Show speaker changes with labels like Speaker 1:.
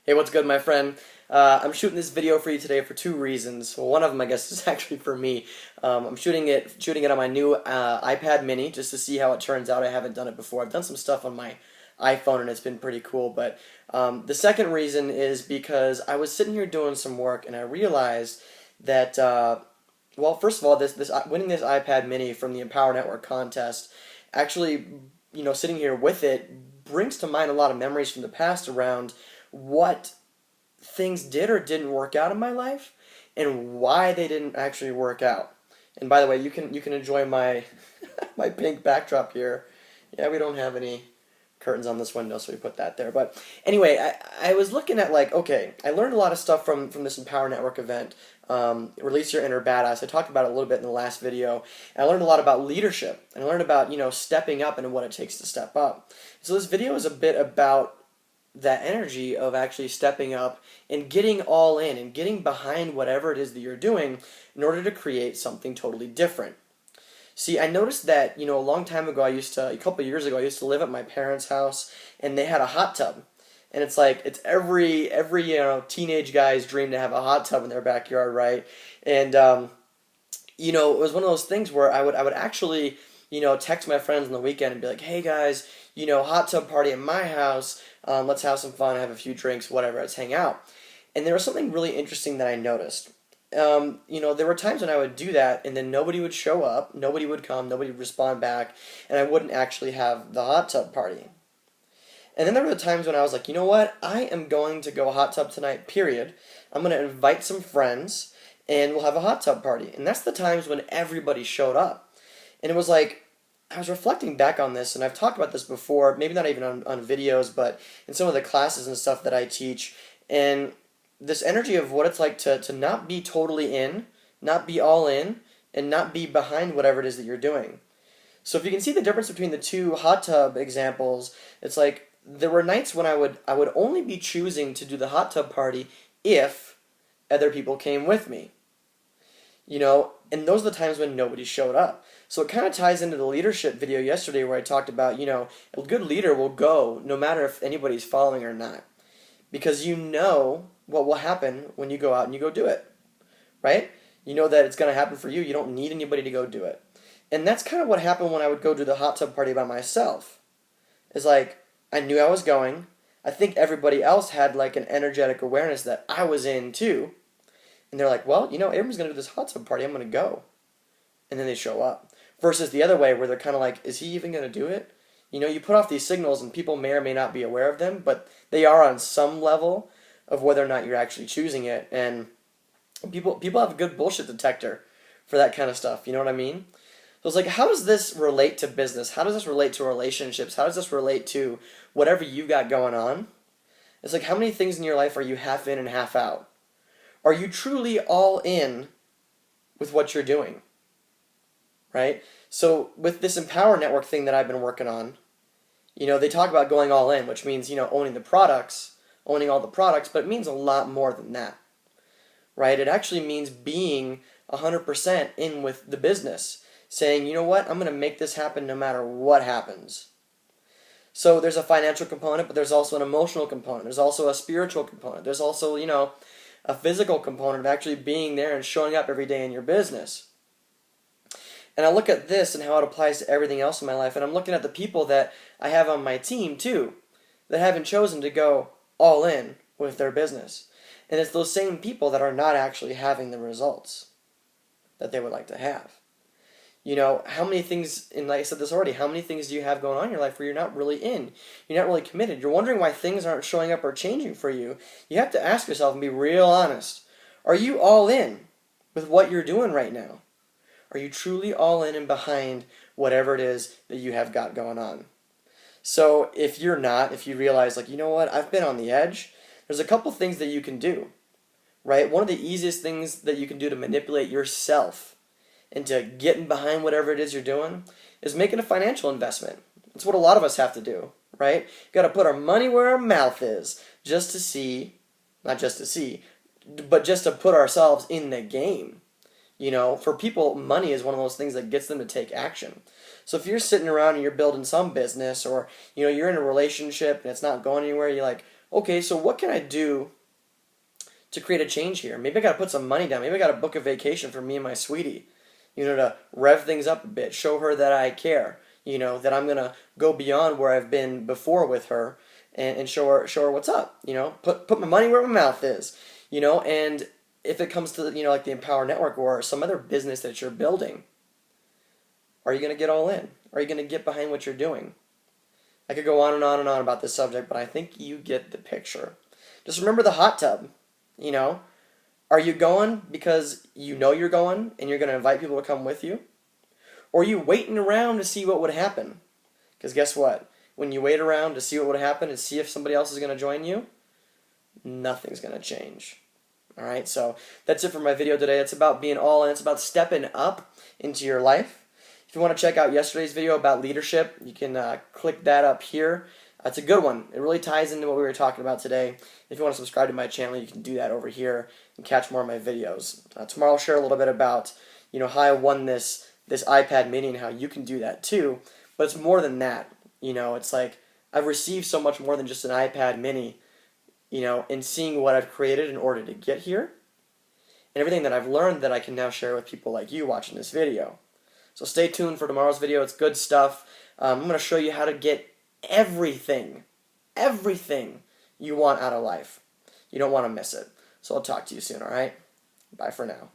Speaker 1: Hey, what's good, my friend? I'm shooting this video for you today for two reasons. Well, one of them, I guess, is actually for me. I'm shooting it on my new iPad Mini just to see how it turns out. I haven't done it before. I've done some stuff on my iPhone and it's been pretty cool. But the second reason is because I was sitting here doing some work and I realized that, well, first of all, this winning this iPad Mini from the Empower Network contest actually, sitting here with it brings to mind a lot of memories from the past around what things did or didn't work out in my life and why they didn't actually work out. And by the way, you can enjoy my my pink backdrop here. Yeah, we don't have any curtains on this window, so we put that there. But anyway, I was looking at like, okay, I learned a lot of stuff from this Empower Network event, Release Your Inner Badass. I talked about it a little bit in the last video. And I learned a lot about leadership. And I learned about, stepping up and what it takes to step up. So this video is a bit about that energy of actually stepping up and getting all in and getting behind whatever it is that you're doing in order to create something totally different. See, I noticed that, a long time ago, a couple of years ago, I used to live at my parents' house and they had a hot tub. And it's like, it's every teenage guy's dream to have a hot tub in their backyard, right? And, it was one of those things where I would actually, text my friends on the weekend and be like, hey guys, hot tub party at my house. Let's have some fun, have a few drinks, whatever. Let's hang out. And there was something really interesting that I noticed. There were times when I would do that, and then nobody would show up, nobody would come, nobody would respond back, and I wouldn't actually have the hot tub party. And then there were the times when I was like, you know what? I am going to go hot tub tonight, period. I'm going to invite some friends, and we'll have a hot tub party. And that's the times when everybody showed up. And it was like, I was reflecting back on this, and I've talked about this before, maybe not even on videos, but in some of the classes and stuff that I teach, and this energy of what it's like to not be totally in, not be all in, and not be behind whatever it is that you're doing. So if you can see the difference between the two hot tub examples, it's like there were nights when I would only be choosing to do the hot tub party if other people came with me. And those are the times when nobody showed up. So it kind of ties into the leadership video yesterday where I talked about, a good leader will go no matter if anybody's following or not. Because you know what will happen when you go out and you go do it, right? You know that it's going to happen for you. You don't need anybody to go do it. And that's kind of what happened when I would go do the hot tub party by myself. It's like, I knew I was going. I think everybody else had like an energetic awareness that I was in too. And they're like, well, Abram's going to do this hot tub party. I'm going to go. And then they show up. Versus the other way where they're kind of like, is he even going to do it? You put off these signals and people may or may not be aware of them, but they are on some level of whether or not you're actually choosing it. And people have a good bullshit detector for that kind of stuff. You know what I mean? So it's like, how does this relate to business? How does this relate to relationships? How does this relate to whatever you've got going on? It's like, how many things in your life are you half in and half out? Are you truly all in with what you're doing? Right? So with this Empower Network thing that I've been working on, they talk about going all in, which means, owning the products, owning all the products, but it means a lot more than that. Right? It actually means being 100% in with the business, saying, you know what, I'm going to make this happen no matter what happens. So there's a financial component, but there's also an emotional component. There's also a spiritual component. There's also, a physical component of actually being there and showing up every day in your business. And I look at this and how it applies to everything else in my life, and I'm looking at the people that I have on my team too, that haven't chosen to go all in with their business. And it's those same people that are not actually having the results that they would like to have. How many things, and like I said this already, how many things do you have going on in your life where you're not really in? You're not really committed. You're wondering why things aren't showing up or changing for you. You have to ask yourself and be real honest. Are you all in with what you're doing right now? Are you truly all in and behind whatever it is that you have got going on? So if you're not, if you realize like, you know what, I've been on the edge, there's a couple things that you can do, right? One of the easiest things that you can do to manipulate yourself into getting behind whatever it is you're doing is making a financial investment. That's what a lot of us have to do, right? You've got to put our money where our mouth is just to see, not just to see, but just to put ourselves in the game. For people, money is one of those things that gets them to take action. So if you're sitting around and you're building some business, or you're in a relationship and it's not going anywhere, you're like, okay, so what can I do to create a change here? Maybe I got to put some money down. Maybe I got to book a vacation for me and my sweetie, to rev things up a bit, show her that I care, that I'm gonna go beyond where I've been before with her, and show her what's up, put my money where my mouth is, and if it comes to like the Empower Network or some other business that you're building, are you gonna get all in? Are you gonna get behind what you're doing? I could go on and on and on about this subject, but I think you get the picture. Just remember the hot tub, Are you going because you're going and you're going to invite people to come with you? Or are you waiting around to see what would happen? Because guess what? When you wait around to see what would happen and see if somebody else is going to join you, nothing's going to change. Alright, so that's it for my video today. It's about being all in. It's about stepping up into your life. If you want to check out yesterday's video about leadership, you can click that up here. It's a good one. It really ties into what we were talking about today. If you want to subscribe to my channel, you can do that over here and catch more of my videos. Tomorrow I'll share a little bit about how I won this iPad mini and how you can do that too. But it's more than that. It's like I've received so much more than just an iPad mini, in seeing what I've created in order to get here, and everything that I've learned that I can now share with people like you watching this video. So stay tuned for tomorrow's video. It's good stuff. I'm going to show you how to get everything you want out of life. You don't want to miss it. So I'll talk to you soon, alright? Bye for now.